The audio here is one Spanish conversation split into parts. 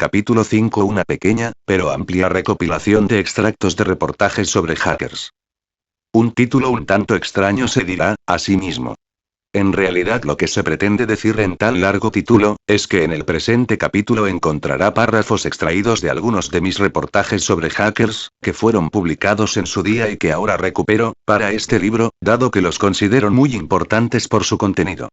Capítulo 5. Una pequeña, pero amplia recopilación de extractos de reportajes sobre hackers. Un título un tanto extraño, se dirá, a sí mismo. En realidad lo que se pretende decir en tal largo título, es que en el presente capítulo encontrará párrafos extraídos de algunos de mis reportajes sobre hackers, que fueron publicados en su día y que ahora recupero, para este libro, dado que los considero muy importantes por su contenido.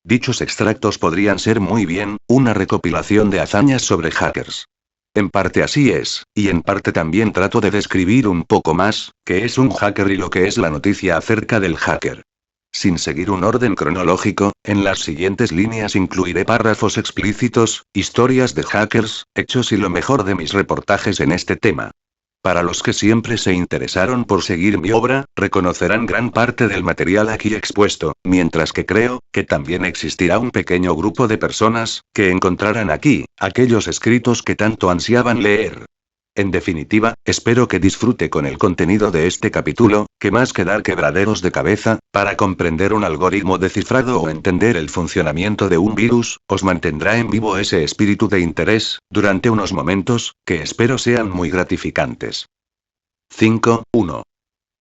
Dichos extractos podrían ser muy bien, una recopilación de hazañas sobre hackers. En parte así es, y en parte también trato de describir un poco más, qué es un hacker y lo que es la noticia acerca del hacker. Sin seguir un orden cronológico, en las siguientes líneas incluiré párrafos explícitos, historias de hackers, hechos y lo mejor de mis reportajes en este tema. Para los que siempre se interesaron por seguir mi obra, reconocerán gran parte del material aquí expuesto, mientras que creo que también existirá un pequeño grupo de personas que encontrarán aquí aquellos escritos que tanto ansiaban leer. En definitiva, espero que disfrute con el contenido de este capítulo, que más que dar quebraderos de cabeza, para comprender un algoritmo de cifrado o entender el funcionamiento de un virus, os mantendrá en vivo ese espíritu de interés, durante unos momentos, que espero sean muy gratificantes. 5.1.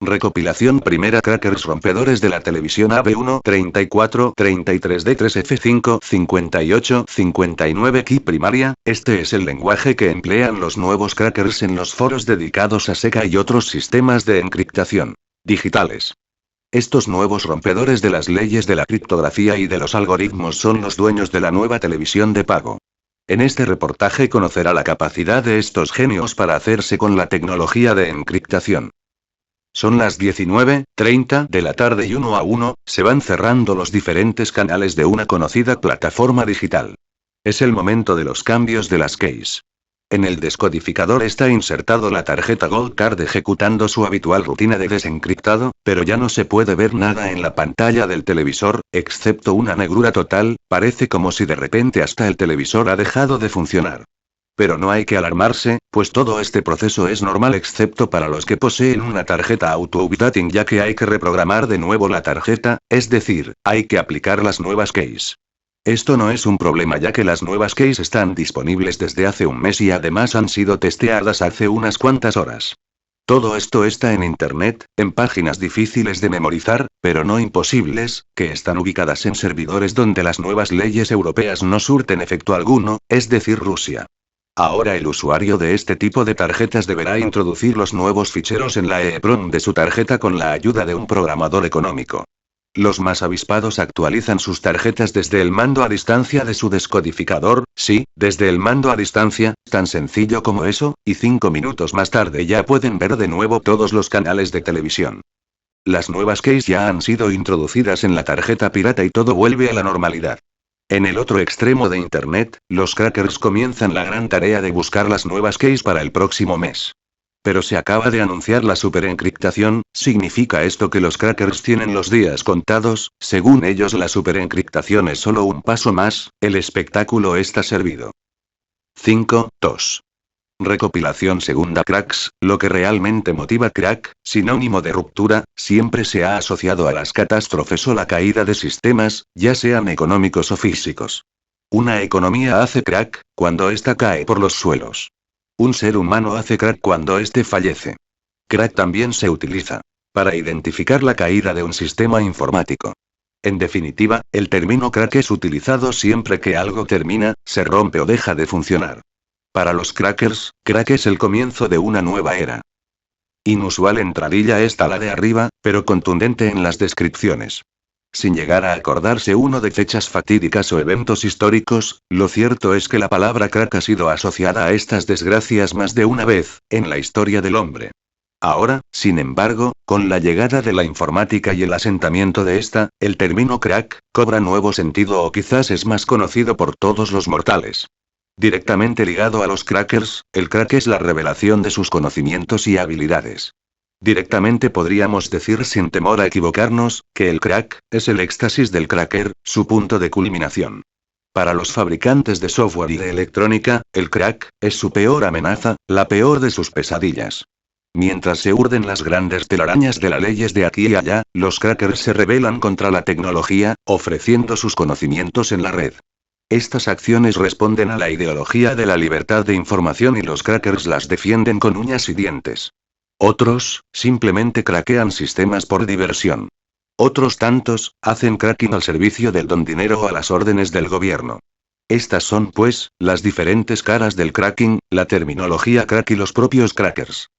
Recopilación primera. Crackers rompedores de la televisión AB1 34 33 D3F5 58 59 Key primaria. Este es el lenguaje que emplean los nuevos crackers en los foros dedicados a SECA y otros sistemas de encriptación digitales. Estos nuevos rompedores de las leyes de la criptografía y de los algoritmos son los dueños de la nueva televisión de pago. En este reportaje conocerá la capacidad de estos genios para hacerse con la tecnología de encriptación. Son las 19:30 de la tarde y 1 a 1, se van cerrando los diferentes canales de una conocida plataforma digital. Es el momento de los cambios de las keys. En el descodificador está insertado la tarjeta Gold Card ejecutando su habitual rutina de desencriptado, pero ya no se puede ver nada en la pantalla del televisor, excepto una negrura total, parece como si de repente hasta el televisor ha dejado de funcionar. Pero no hay que alarmarse, pues todo este proceso es normal excepto para los que poseen una tarjeta auto-updating, ya que hay que reprogramar de nuevo la tarjeta, es decir, hay que aplicar las nuevas keys. Esto no es un problema ya que las nuevas keys están disponibles desde hace un mes y además han sido testeadas hace unas cuantas horas. Todo esto está en internet, en páginas difíciles de memorizar, pero no imposibles, que están ubicadas en servidores donde las nuevas leyes europeas no surten efecto alguno, es decir, Rusia. Ahora el usuario de este tipo de tarjetas deberá introducir los nuevos ficheros en la EEPROM de su tarjeta con la ayuda de un programador económico. Los más avispados actualizan sus tarjetas desde el mando a distancia de su descodificador, sí, desde el mando a distancia, tan sencillo como eso, y 5 minutos más tarde ya pueden ver de nuevo todos los canales de televisión. Las nuevas keys ya han sido introducidas en la tarjeta pirata y todo vuelve a la normalidad. En el otro extremo de Internet, los crackers comienzan la gran tarea de buscar las nuevas keys para el próximo mes. Pero se acaba de anunciar la superencriptación, ¿significa esto que los crackers tienen los días contados? Según ellos la superencriptación es solo un paso más, el espectáculo está servido. 5.2. Recopilación segunda. Cracks, lo que realmente motiva crack, sinónimo de ruptura, siempre se ha asociado a las catástrofes o la caída de sistemas, ya sean económicos o físicos. Una economía hace crack, cuando ésta cae por los suelos. Un ser humano hace crack cuando éste fallece. Crack también se utiliza para identificar la caída de un sistema informático. En definitiva, el término crack es utilizado siempre que algo termina, se rompe o deja de funcionar. Para los crackers, crack es el comienzo de una nueva era. Inusual entradilla esta la de arriba, pero contundente en las descripciones. Sin llegar a acordarse uno de fechas fatídicas o eventos históricos, lo cierto es que la palabra crack ha sido asociada a estas desgracias más de una vez, en la historia del hombre. Ahora, sin embargo, con la llegada de la informática y el asentamiento de esta, el término crack cobra nuevo sentido o quizás es más conocido por todos los mortales. Directamente ligado a los crackers, el crack es la revelación de sus conocimientos y habilidades. Directamente podríamos decir sin temor a equivocarnos, que el crack es el éxtasis del cracker, su punto de culminación. Para los fabricantes de software y de electrónica, el crack es su peor amenaza, la peor de sus pesadillas. Mientras se urden las grandes telarañas de las leyes de aquí y allá, los crackers se rebelan contra la tecnología, ofreciendo sus conocimientos en la red. Estas acciones responden a la ideología de la libertad de información y los crackers las defienden con uñas y dientes. Otros, simplemente craquean sistemas por diversión. Otros tantos, hacen cracking al servicio del don dinero o a las órdenes del gobierno. Estas son, pues, las diferentes caras del cracking, la terminología crack y los propios crackers.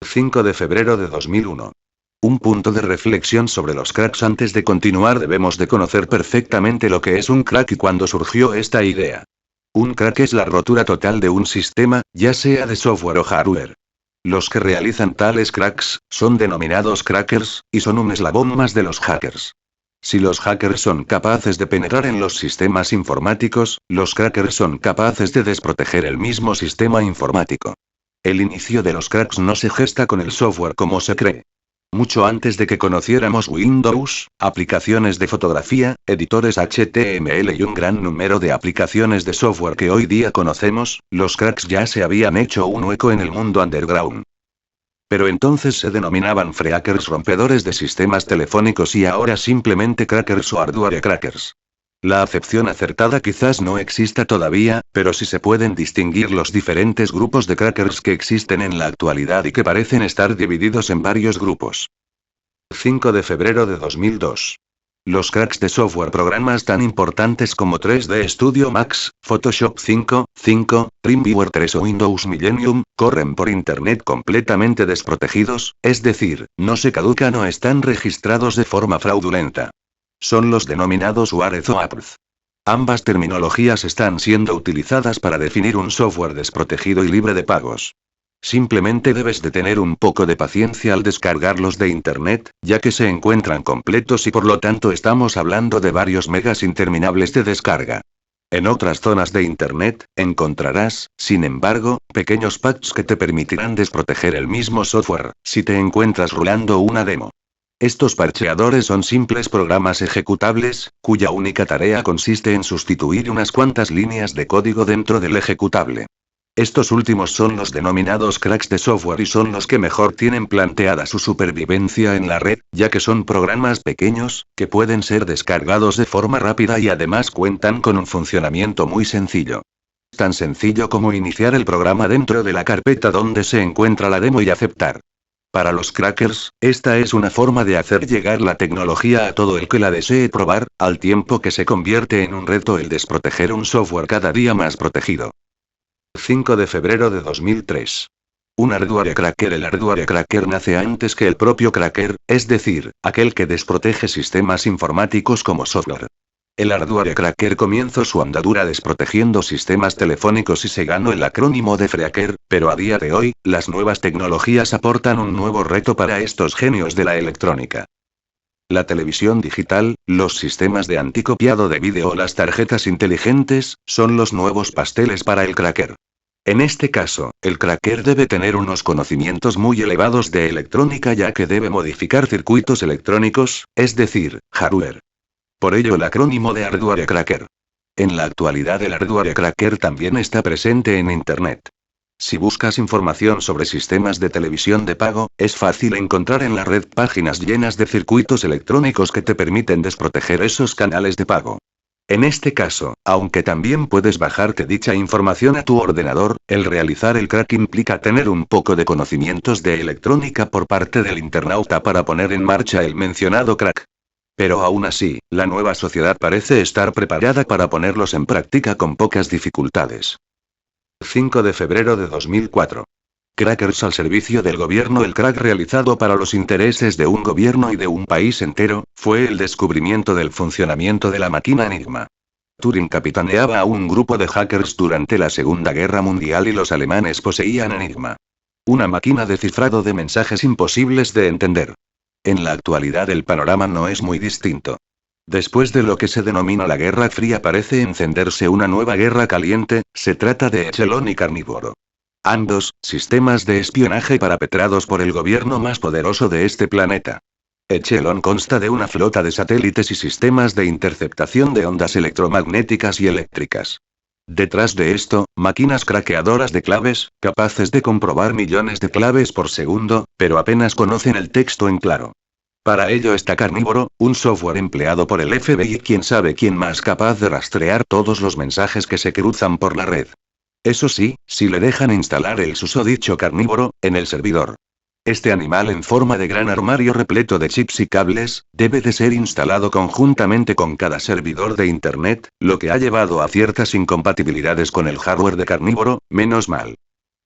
5 de febrero de 2001. Un punto de reflexión sobre los cracks. Antes de continuar debemos de conocer perfectamente lo que es un crack y cuándo surgió esta idea. Un crack es la rotura total de un sistema, ya sea de software o hardware. Los que realizan tales cracks, son denominados crackers, y son un eslabón más de los hackers. Si los hackers son capaces de penetrar en los sistemas informáticos, los crackers son capaces de desproteger el mismo sistema informático. El inicio de los cracks no se gesta con el software como se cree. Mucho antes de que conociéramos Windows, aplicaciones de fotografía, editores HTML y un gran número de aplicaciones de software que hoy día conocemos, los cracks ya se habían hecho un hueco en el mundo underground. Pero entonces se denominaban freakers, rompedores de sistemas telefónicos, y ahora simplemente crackers o hardware crackers. La acepción acertada quizás no exista todavía, pero sí se pueden distinguir los diferentes grupos de crackers que existen en la actualidad y que parecen estar divididos en varios grupos. 5 de febrero de 2002. Los cracks de software, programas tan importantes como 3D Studio Max, Photoshop 5.5, TrimViewer 3 o Windows Millennium, corren por Internet completamente desprotegidos, es decir, no se caducan o están registrados de forma fraudulenta. Son los denominados Warez o Apps. Ambas terminologías están siendo utilizadas para definir un software desprotegido y libre de pagos. Simplemente debes de tener un poco de paciencia al descargarlos de Internet, ya que se encuentran completos y por lo tanto estamos hablando de varios megas interminables de descarga. En otras zonas de Internet, encontrarás, sin embargo, pequeños patches que te permitirán desproteger el mismo software, si te encuentras rulando una demo. Estos parcheadores son simples programas ejecutables, cuya única tarea consiste en sustituir unas cuantas líneas de código dentro del ejecutable. Estos últimos son los denominados cracks de software y son los que mejor tienen planteada su supervivencia en la red, ya que son programas pequeños, que pueden ser descargados de forma rápida y además cuentan con un funcionamiento muy sencillo. Tan sencillo como iniciar el programa dentro de la carpeta donde se encuentra la demo y aceptar. Para los crackers, esta es una forma de hacer llegar la tecnología a todo el que la desee probar, al tiempo que se convierte en un reto el desproteger un software cada día más protegido. 5 de febrero de 2003. Un hardware cracker. El hardware cracker nace antes que el propio cracker, es decir, aquel que desprotege sistemas informáticos como software. El hardware cracker comenzó su andadura desprotegiendo sistemas telefónicos y se ganó el acrónimo de freaker, pero a día de hoy, las nuevas tecnologías aportan un nuevo reto para estos genios de la electrónica. La televisión digital, los sistemas de anticopiado de vídeo o las tarjetas inteligentes, son los nuevos pasteles para el cracker. En este caso, el cracker debe tener unos conocimientos muy elevados de electrónica, ya que debe modificar circuitos electrónicos, es decir, hardware. Por ello el acrónimo de hardware cracker. En la actualidad el hardware cracker también está presente en Internet. Si buscas información sobre sistemas de televisión de pago, es fácil encontrar en la red páginas llenas de circuitos electrónicos que te permiten desproteger esos canales de pago. En este caso, aunque también puedes bajarte dicha información a tu ordenador, el realizar el crack implica tener un poco de conocimientos de electrónica por parte del internauta para poner en marcha el mencionado crack. Pero aún así, la nueva sociedad parece estar preparada para ponerlos en práctica con pocas dificultades. 5 de febrero de 2004. Crackers al servicio del gobierno. El crack realizado para los intereses de un gobierno y de un país entero, fue el descubrimiento del funcionamiento de la máquina Enigma. Turing capitaneaba a un grupo de hackers durante la Segunda Guerra Mundial y los alemanes poseían Enigma. Una máquina de cifrado de mensajes imposibles de entender. En la actualidad el panorama no es muy distinto. Después de lo que se denomina la Guerra Fría parece encenderse una nueva guerra caliente, se trata de Echelon y Carnívoro. Ambos, sistemas de espionaje parapetrados por el gobierno más poderoso de este planeta. Echelon consta de una flota de satélites y sistemas de interceptación de ondas electromagnéticas y eléctricas. Detrás de esto, máquinas craqueadoras de claves, capaces de comprobar millones de claves por segundo, pero apenas conocen el texto en claro. Para ello está Carnívoro, un software empleado por el FBI y quién sabe quién más capaz de rastrear todos los mensajes que se cruzan por la red. Eso sí, si le dejan instalar el susodicho Carnívoro en el servidor. Este animal en forma de gran armario repleto de chips y cables, debe de ser instalado conjuntamente con cada servidor de Internet, lo que ha llevado a ciertas incompatibilidades con el hardware de Carnívoro, menos mal.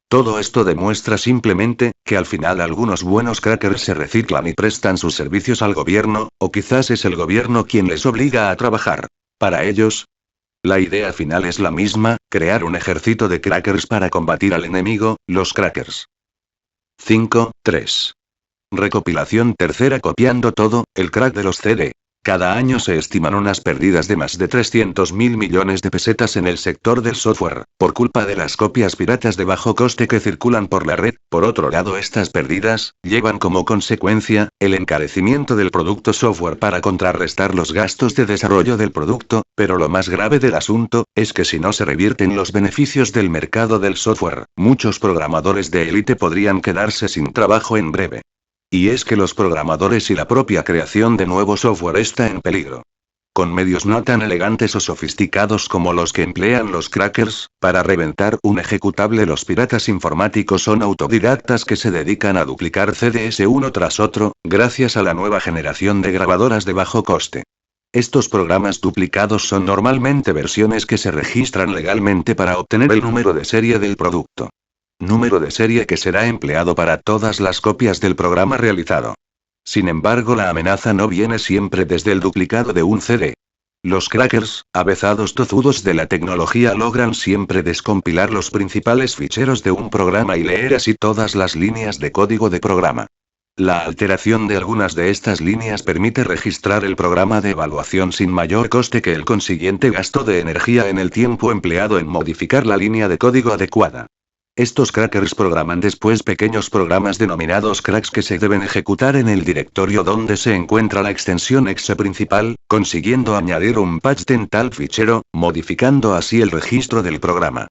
Todo esto demuestra simplemente, que al final algunos buenos crackers se reciclan y prestan sus servicios al gobierno, o quizás es el gobierno quien les obliga a trabajar. Para ellos, la idea final es la misma, crear un ejército de crackers para combatir al enemigo, los crackers. 5.3. Recopilación tercera. Copiando todo, el crack de los CD. Cada año se estiman unas pérdidas de más de 300.000 millones de pesetas en el sector del software, por culpa de las copias piratas de bajo coste que circulan por la red. Por otro lado, estas pérdidas llevan como consecuencia el encarecimiento del producto software para contrarrestar los gastos de desarrollo del producto, pero lo más grave del asunto es que si no se revierten los beneficios del mercado del software, muchos programadores de élite podrían quedarse sin trabajo en breve. Y es que los programadores y la propia creación de nuevo software está en peligro. Con medios no tan elegantes o sofisticados como los que emplean los crackers, para reventar un ejecutable los piratas informáticos son autodidactas que se dedican a duplicar CDs uno tras otro, gracias a la nueva generación de grabadoras de bajo coste. Estos programas duplicados son normalmente versiones que se registran legalmente para obtener el número de serie del producto. Número de serie que será empleado para todas las copias del programa realizado. Sin embargo, la amenaza no viene siempre desde el duplicado de un CD. Los crackers, avezados tozudos de la tecnología, logran siempre descompilar los principales ficheros de un programa y leer así todas las líneas de código de programa. La alteración de algunas de estas líneas permite registrar el programa de evaluación sin mayor coste que el consiguiente gasto de energía en el tiempo empleado en modificar la línea de código adecuada. Estos crackers programan después pequeños programas denominados cracks que se deben ejecutar en el directorio donde se encuentra la extensión exe principal, consiguiendo añadir un patch en tal fichero, modificando así el registro del programa.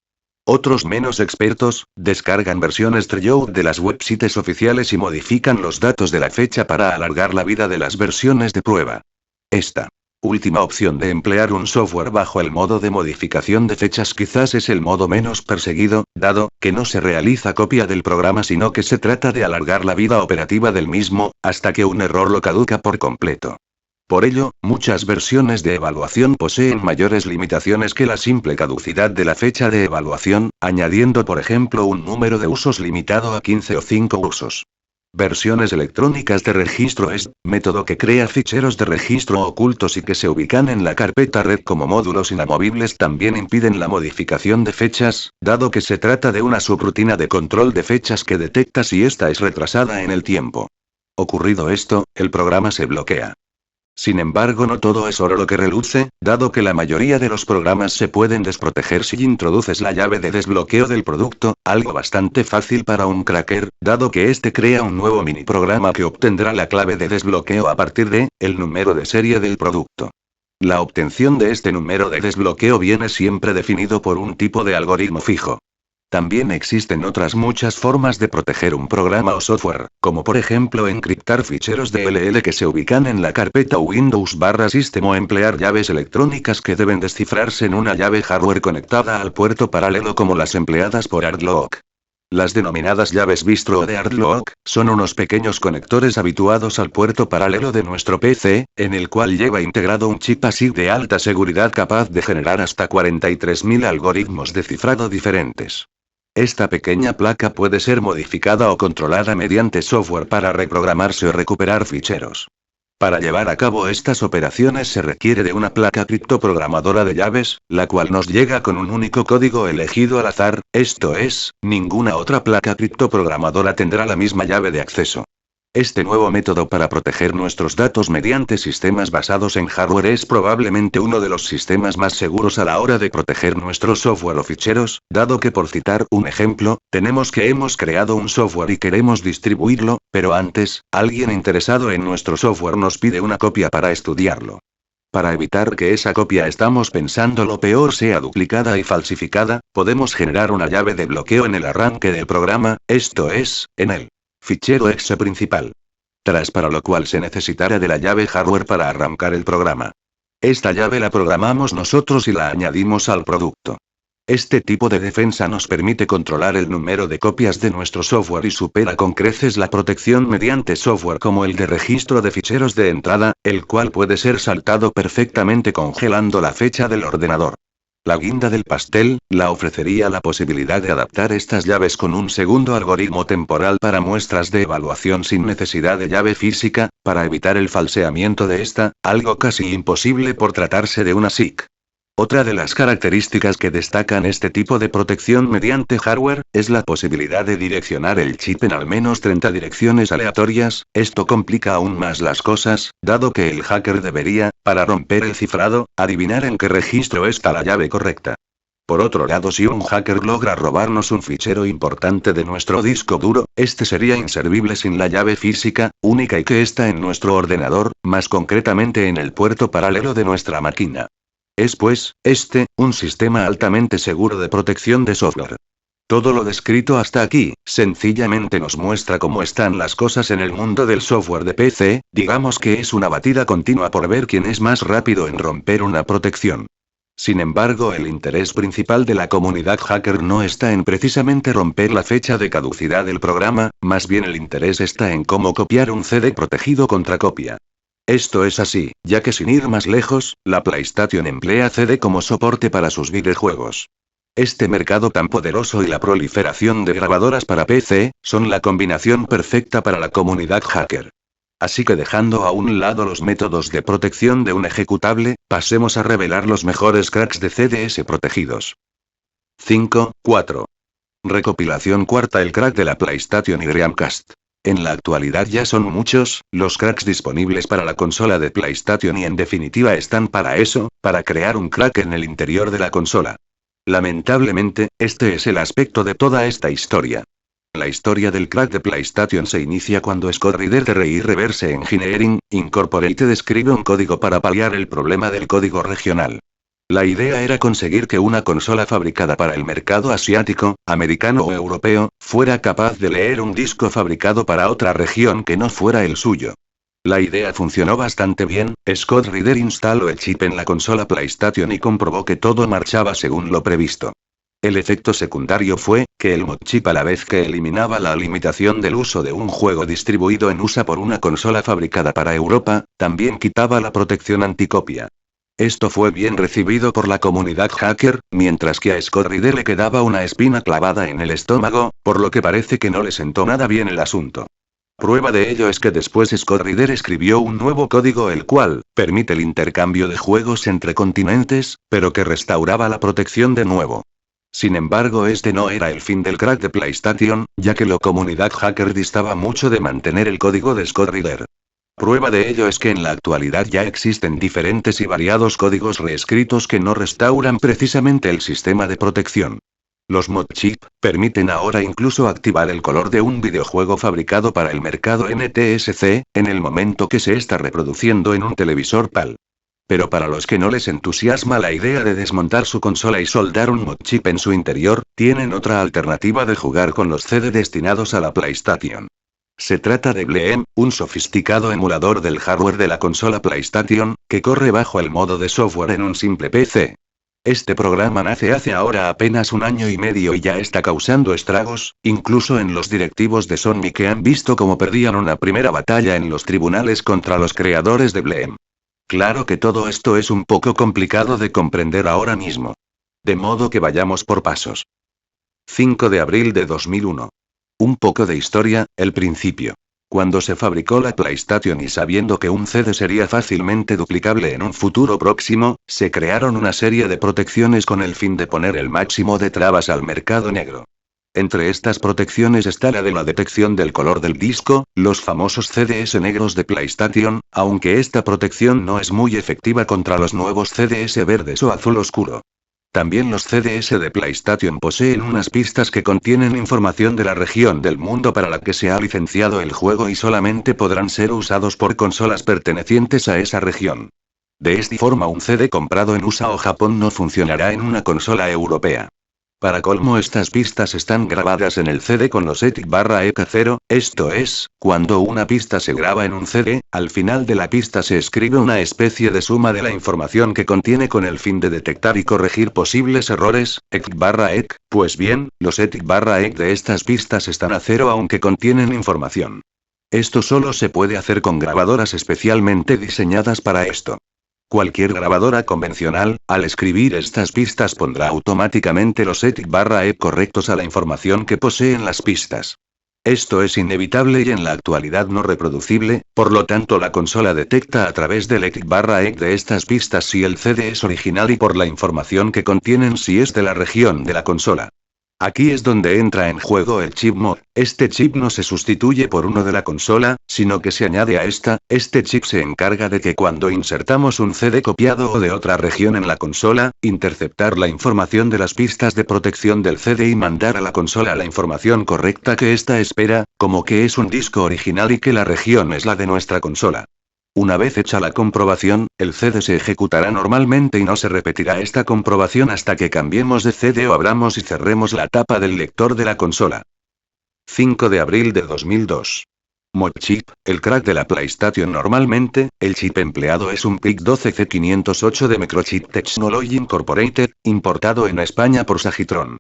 Otros menos expertos, descargan versiones Tryout de las websites oficiales y modifican los datos de la fecha para alargar la vida de las versiones de prueba. Esta última opción de emplear un software bajo el modo de modificación de fechas quizás es el modo menos perseguido, dado que no se realiza copia del programa sino que se trata de alargar la vida operativa del mismo, hasta que un error lo caduca por completo. Por ello, muchas versiones de evaluación poseen mayores limitaciones que la simple caducidad de la fecha de evaluación, añadiendo por ejemplo un número de usos limitado a 15 o 5 usos. Versiones electrónicas de registro es método que crea ficheros de registro ocultos y que se ubican en la carpeta red como módulos inamovibles también impiden la modificación de fechas, dado que se trata de una subrutina de control de fechas que detecta si esta es retrasada en el tiempo. Ocurrido esto, el programa se bloquea. Sin embargo, no todo es oro lo que reluce, dado que la mayoría de los programas se pueden desproteger si introduces la llave de desbloqueo del producto, algo bastante fácil para un cracker, dado que este crea un nuevo mini programa que obtendrá la clave de desbloqueo a partir de el número de serie del producto. La obtención de este número de desbloqueo viene siempre definido por un tipo de algoritmo fijo. También existen otras muchas formas de proteger un programa o software, como por ejemplo encriptar ficheros DLL que se ubican en la carpeta Windows/System o emplear llaves electrónicas que deben descifrarse en una llave hardware conectada al puerto paralelo como las empleadas por ArtLock. Las denominadas llaves Bistro o de ArtLock son unos pequeños conectores habituados al puerto paralelo de nuestro PC, en el cual lleva integrado un chip ASIC de alta seguridad capaz de generar hasta 43.000 algoritmos de cifrado diferentes. Esta pequeña placa puede ser modificada o controlada mediante software para reprogramarse o recuperar ficheros. Para llevar a cabo estas operaciones se requiere de una placa criptoprogramadora de llaves, la cual nos llega con un único código elegido al azar, esto es, ninguna otra placa criptoprogramadora tendrá la misma llave de acceso. Este nuevo método para proteger nuestros datos mediante sistemas basados en hardware es probablemente uno de los sistemas más seguros a la hora de proteger nuestro software o ficheros, dado que por citar un ejemplo, tenemos que hemos creado un software y queremos distribuirlo, pero antes, alguien interesado en nuestro software nos pide una copia para estudiarlo. Para evitar que esa copia estamos pensando lo peor sea duplicada y falsificada, podemos generar una llave de bloqueo en el arranque del programa, esto es, en el fichero exe principal. para lo cual se necesitará de la llave hardware para arrancar el programa. Esta llave la programamos nosotros y la añadimos al producto. Este tipo de defensa nos permite controlar el número de copias de nuestro software y supera con creces la protección mediante software como el de registro de ficheros de entrada, el cual puede ser saltado perfectamente congelando la fecha del ordenador. La guinda del pastel, la ofrecería la posibilidad de adaptar estas llaves con un segundo algoritmo temporal para muestras de evaluación sin necesidad de llave física, para evitar el falseamiento de esta, algo casi imposible por tratarse de una SIC. Otra de las características que destacan este tipo de protección mediante hardware, es la posibilidad de direccionar el chip en al menos 30 direcciones aleatorias. Esto complica aún más las cosas, dado que el hacker debería, para romper el cifrado, adivinar en qué registro está la llave correcta. Por otro lado, si un hacker logra robarnos un fichero importante de nuestro disco duro, este sería inservible sin la llave física, única y que está en nuestro ordenador, más concretamente en el puerto paralelo de nuestra máquina. Es pues, un sistema altamente seguro de protección de software. Todo lo descrito hasta aquí, sencillamente nos muestra cómo están las cosas en el mundo del software de PC, digamos que es una batida continua por ver quién es más rápido en romper una protección. Sin embargo, el interés principal de la comunidad hacker no está en precisamente romper la fecha de caducidad del programa, más bien el interés está en cómo copiar un CD protegido contra copia. Esto es así, ya que sin ir más lejos, la PlayStation emplea CD como soporte para sus videojuegos. Este mercado tan poderoso y la proliferación de grabadoras para PC, son la combinación perfecta para la comunidad hacker. Así que dejando a un lado los métodos de protección de un ejecutable, pasemos a revelar los mejores cracks de CDS protegidos. 5.4. Recopilación cuarta. El crack de la PlayStation y Dreamcast. En la actualidad ya son muchos, los cracks disponibles para la consola de PlayStation y en definitiva están para eso, para crear un crack en el interior de la consola. Lamentablemente, este es el aspecto de toda esta historia. La historia del crack de PlayStation se inicia cuando Scott Reader de RI Reverse Engineering, Incorporated escribe un código para paliar el problema del código regional. La idea era conseguir que una consola fabricada para el mercado asiático, americano o europeo, fuera capaz de leer un disco fabricado para otra región que no fuera el suyo. La idea funcionó bastante bien. Scott Reader instaló el chip en la consola PlayStation y comprobó que todo marchaba según lo previsto. El efecto secundario fue, que el modchip a la vez que eliminaba la limitación del uso de un juego distribuido en USA por una consola fabricada para Europa, también quitaba la protección anticopia. Esto fue bien recibido por la comunidad hacker, mientras que a Scott Reader le quedaba una espina clavada en el estómago, por lo que parece que no le sentó nada bien el asunto. Prueba de ello es que después Scott Reader escribió un nuevo código el cual, permite el intercambio de juegos entre continentes, pero que restauraba la protección de nuevo. Sin embargo, este no era el fin del crack de PlayStation, ya que la comunidad hacker distaba mucho de mantener el código de Scott Reader. Prueba de ello es que en la actualidad ya existen diferentes y variados códigos reescritos que no restauran precisamente el sistema de protección. Los modchip permiten ahora incluso activar el color de un videojuego fabricado para el mercado NTSC, en el momento que se está reproduciendo en un televisor PAL. Pero para los que no les entusiasma la idea de desmontar su consola y soldar un modchip en su interior, tienen otra alternativa de jugar con los CD destinados a la PlayStation. Se trata de Bleem, un sofisticado emulador del hardware de la consola PlayStation, que corre bajo el modo de software en un simple PC. Este programa nace hace ahora apenas 1 año y medio y ya está causando estragos, incluso en los directivos de Sony que han visto cómo perdían una primera batalla en los tribunales contra los creadores de Bleem. Claro que todo esto es un poco complicado de comprender ahora mismo. De modo que vayamos por pasos. 5 de abril de 2001. Un poco de historia, el principio. Cuando se fabricó la PlayStation y sabiendo que un CD sería fácilmente duplicable en un futuro próximo, se crearon una serie de protecciones con el fin de poner el máximo de trabas al mercado negro. Entre estas protecciones está la de la detección del color del disco, los famosos CDS negros de PlayStation, aunque esta protección no es muy efectiva contra los nuevos CDS verdes o azul oscuro. También los CDS de PlayStation poseen unas pistas que contienen información de la región del mundo para la que se ha licenciado el juego y solamente podrán ser usados por consolas pertenecientes a esa región. De esta forma un CD comprado en USA o Japón no funcionará en una consola europea. Para colmo, estas pistas están grabadas en el CD con los ETIC/EK0, esto es, cuando una pista se graba en un CD, al final de la pista se escribe una especie de suma de la información que contiene con el fin de detectar y corregir posibles errores, ETIC/EK, pues bien, los ETIC/EK de estas pistas están a cero aunque contienen información. Esto solo se puede hacer con grabadoras especialmente diseñadas para esto. Cualquier grabadora convencional, al escribir estas pistas pondrá automáticamente los ETIC/EK correctos a la información que poseen las pistas. Esto es inevitable y en la actualidad no reproducible, por lo tanto la consola detecta a través del ETIC/EK de estas pistas si el CD es original y por la información que contienen si es de la región de la consola. Aquí es donde entra en juego el chip mod. Este chip no se sustituye por uno de la consola, sino que se añade a esta. Este chip se encarga de que cuando insertamos un CD copiado o de otra región en la consola, interceptar la información de las pistas de protección del CD y mandar a la consola la información correcta que ésta espera, como que es un disco original y que la región es la de nuestra consola. Una vez hecha la comprobación, el CD se ejecutará normalmente y no se repetirá esta comprobación hasta que cambiemos de CD o abramos y cerremos la tapa del lector de la consola. 5 de abril de 2002. Mod chip, el crack de la PlayStation. Normalmente, el chip empleado es un PIC12C508 de Microchip Technology Incorporated, importado en España por Sagitron.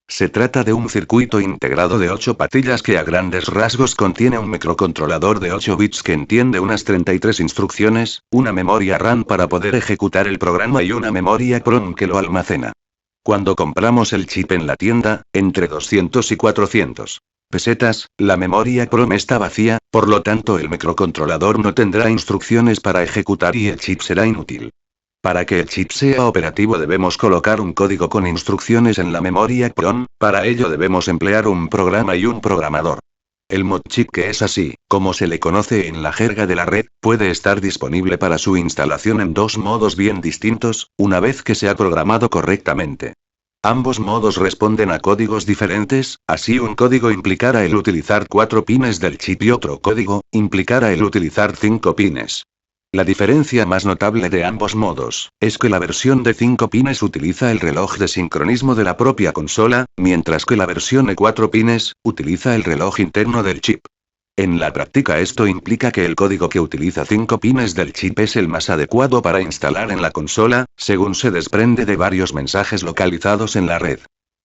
Se trata de un circuito integrado de 8 patillas que a grandes rasgos contiene un microcontrolador de 8 bits que entiende unas 33 instrucciones, una memoria RAM para poder ejecutar el programa y una memoria PROM que lo almacena. Cuando compramos el chip en la tienda, entre 200 y 400 pesetas, la memoria PROM está vacía, por lo tanto el microcontrolador no tendrá instrucciones para ejecutar y el chip será inútil. Para que el chip sea operativo debemos colocar un código con instrucciones en la memoria PROM, para ello debemos emplear un programa y un programador. El mod chip, que es así, como se le conoce en la jerga de la red, puede estar disponible para su instalación en dos modos bien distintos, una vez que se ha programado correctamente. Ambos modos responden a códigos diferentes, así un código implicará el utilizar 4 pines del chip y otro código implicará el utilizar 5 pines. La diferencia más notable de ambos modos, es que la versión de 5 pines utiliza el reloj de sincronismo de la propia consola, mientras que la versión de 4 pines, utiliza el reloj interno del chip. En la práctica esto implica que el código que utiliza 5 pines del chip es el más adecuado para instalar en la consola, según se desprende de varios mensajes localizados en la red.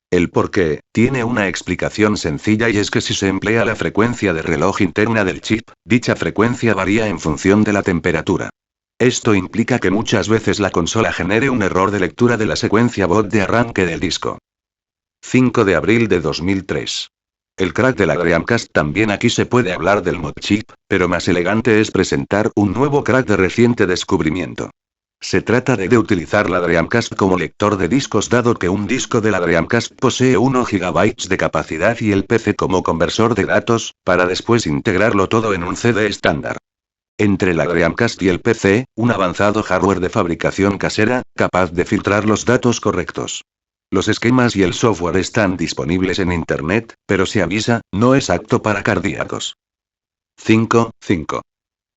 El porqué, tiene una explicación sencilla y es que si se emplea la frecuencia de reloj interna del chip, dicha frecuencia varía en función de la temperatura. Esto implica que muchas veces la consola genere un error de lectura de la secuencia baud de arranque del disco. 5 de abril de 2003. El crack de la Dreamcast. También aquí se puede hablar del mod chip, pero más elegante es presentar un nuevo crack de reciente descubrimiento. Se trata de utilizar la Dreamcast como lector de discos, dado que un disco de la Dreamcast posee 1 GB de capacidad y el PC como conversor de datos, para después integrarlo todo en un CD estándar. Entre la Dreamcast y el PC, un avanzado hardware de fabricación casera, capaz de filtrar los datos correctos. Los esquemas y el software están disponibles en Internet, pero se avisa, no es apto para cardíacos. 5.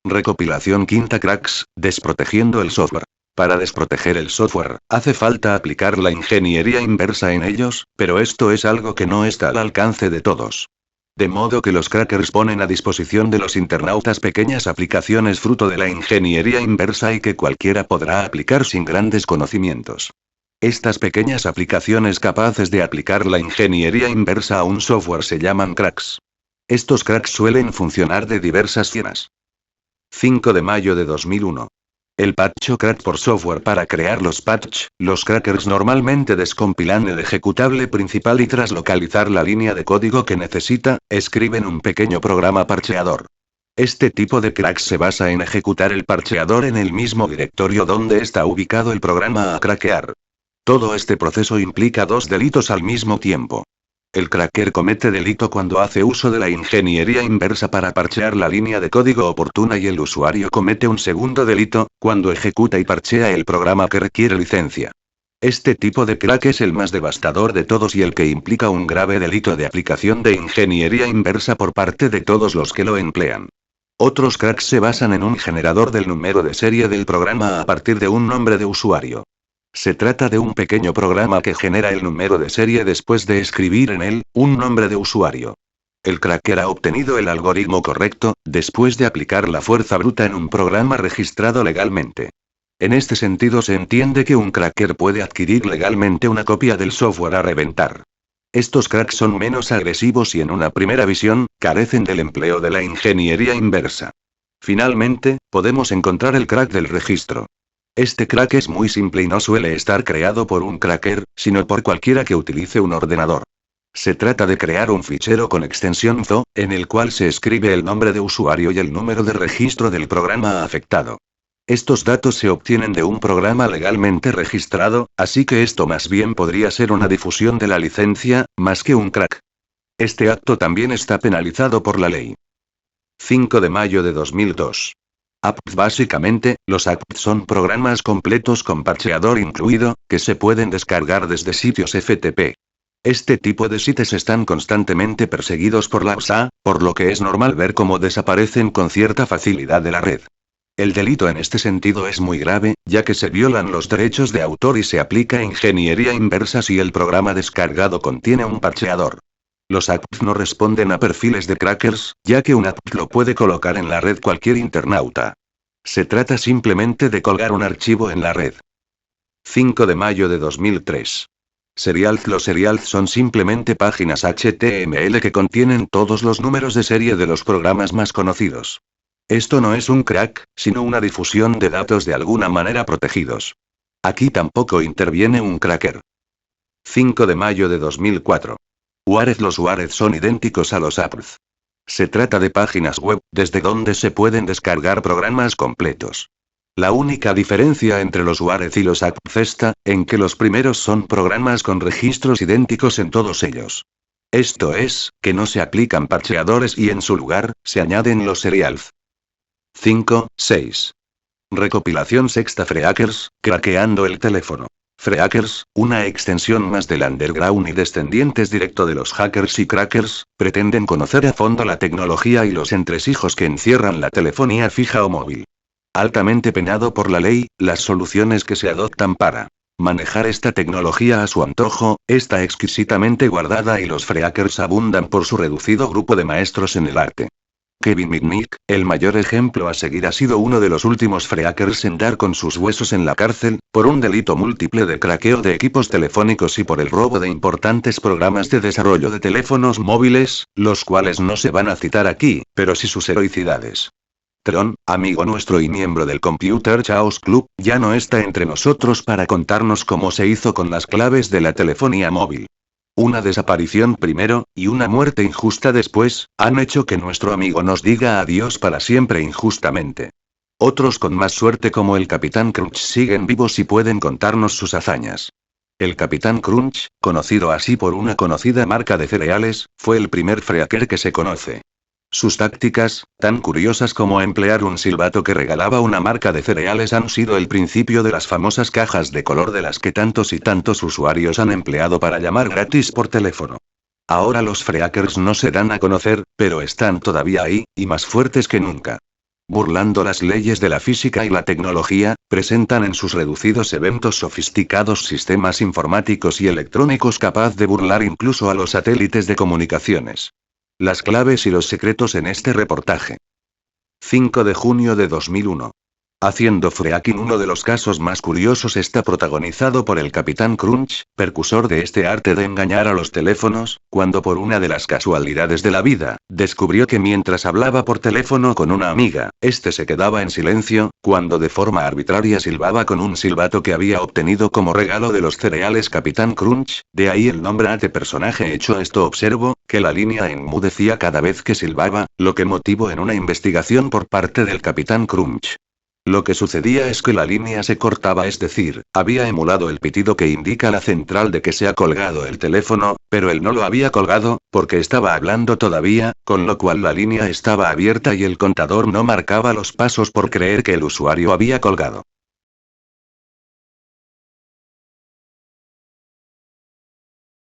Recopilación quinta cracks, desprotegiendo el software. Para desproteger el software, hace falta aplicar la ingeniería inversa en ellos, pero esto es algo que no está al alcance de todos. De modo que los crackers ponen a disposición de los internautas pequeñas aplicaciones fruto de la ingeniería inversa y que cualquiera podrá aplicar sin grandes conocimientos. Estas pequeñas aplicaciones capaces de aplicar la ingeniería inversa a un software se llaman cracks. Estos cracks suelen funcionar de diversas formas. 5 de mayo de 2001. El patch o crack por software. Para crear los crackers normalmente descompilan el ejecutable principal y tras localizar la línea de código que necesita, escriben un pequeño programa parcheador. Este tipo de cracks se basa en ejecutar el parcheador en el mismo directorio donde está ubicado el programa a craquear. Todo este proceso implica dos delitos al mismo tiempo. El cracker comete delito cuando hace uso de la ingeniería inversa para parchear la línea de código oportuna y el usuario comete un segundo delito, cuando ejecuta y parchea el programa que requiere licencia. Este tipo de crack es el más devastador de todos y el que implica un grave delito de aplicación de ingeniería inversa por parte de todos los que lo emplean. Otros cracks se basan en un generador del número de serie del programa a partir de un nombre de usuario. Se trata de un pequeño programa que genera el número de serie después de escribir en él un nombre de usuario. El cracker ha obtenido el algoritmo correcto, después de aplicar la fuerza bruta en un programa registrado legalmente. En este sentido se entiende que un cracker puede adquirir legalmente una copia del software a reventar. Estos cracks son menos agresivos y en una primera visión, carecen del empleo de la ingeniería inversa. Finalmente, podemos encontrar el crack del registro. Este crack es muy simple y no suele estar creado por un cracker, sino por cualquiera que utilice un ordenador. Se trata de crear un fichero con extensión ZO, en el cual se escribe el nombre de usuario y el número de registro del programa afectado. Estos datos se obtienen de un programa legalmente registrado, así que esto más bien podría ser una difusión de la licencia, más que un crack. Este acto también está penalizado por la ley. 5 de mayo de 2002. Apps. Básicamente, los apps son programas completos con parcheador incluido, que se pueden descargar desde sitios FTP. Este tipo de sitios están constantemente perseguidos por la USA, por lo que es normal ver cómo desaparecen con cierta facilidad de la red. El delito en este sentido es muy grave, ya que se violan los derechos de autor y se aplica ingeniería inversa si el programa descargado contiene un parcheador. Los apps no responden a perfiles de crackers, ya que un app lo puede colocar en la red cualquier internauta. Se trata simplemente de colgar un archivo en la red. 5 de mayo de 2003. Serials. Los serials son simplemente páginas HTML que contienen todos los números de serie de los programas más conocidos. Esto no es un crack, sino una difusión de datos de alguna manera protegidos. Aquí tampoco interviene un cracker. 5 de mayo de 2004. URLs. Los URLs son idénticos a los apps. Se trata de páginas web, desde donde se pueden descargar programas completos. La única diferencia entre los URLs y los apps está, en que los primeros son programas con registros idénticos en todos ellos. Esto es, que no se aplican parcheadores y en su lugar, se añaden los serials. 5.6. Recopilación sexta. Freakers, craqueando el teléfono. Freakers, una extensión más del underground y descendientes directo de los hackers y crackers, pretenden conocer a fondo la tecnología y los entresijos que encierran la telefonía fija o móvil. Altamente penado por la ley, las soluciones que se adoptan para manejar esta tecnología a su antojo, está exquisitamente guardada y los freakers abundan por su reducido grupo de maestros en el arte. Kevin Mitnick, el mayor ejemplo a seguir, ha sido uno de los últimos freakers en dar con sus huesos en la cárcel, por un delito múltiple de craqueo de equipos telefónicos y por el robo de importantes programas de desarrollo de teléfonos móviles, los cuales no se van a citar aquí, pero sí sus heroicidades. Tron, amigo nuestro y miembro del Computer Chaos Club, ya no está entre nosotros para contarnos cómo se hizo con las claves de la telefonía móvil. Una desaparición primero, y una muerte injusta después, han hecho que nuestro amigo nos diga adiós para siempre injustamente. Otros con más suerte como el Capitán Crunch siguen vivos y pueden contarnos sus hazañas. El Capitán Crunch, conocido así por una conocida marca de cereales, fue el primer freaker que se conoce. Sus tácticas, tan curiosas como emplear un silbato que regalaba una marca de cereales, han sido el principio de las famosas cajas de color de las que tantos y tantos usuarios han empleado para llamar gratis por teléfono. Ahora los freakers no se dan a conocer, pero están todavía ahí, y más fuertes que nunca. Burlando las leyes de la física y la tecnología, presentan en sus reducidos eventos sofisticados sistemas informáticos y electrónicos capaz de burlar incluso a los satélites de comunicaciones. Las claves y los secretos en este reportaje. 5 de junio de 2001. Haciendo freaking. Uno de los casos más curiosos está protagonizado por el Capitán Crunch, precursor de este arte de engañar a los teléfonos, cuando por una de las casualidades de la vida, descubrió que mientras hablaba por teléfono con una amiga, este se quedaba en silencio, cuando de forma arbitraria silbaba con un silbato que había obtenido como regalo de los cereales Capitán Crunch, de ahí el nombre de personaje. Hecho esto, observó que la línea enmudecía cada vez que silbaba, lo que motivó en una investigación por parte del Capitán Crunch. Lo que sucedía es que la línea se cortaba, es decir, había emulado el pitido que indica la central de que se ha colgado el teléfono, pero él no lo había colgado, porque estaba hablando todavía, con lo cual la línea estaba abierta y el contador no marcaba los pasos por creer que el usuario había colgado.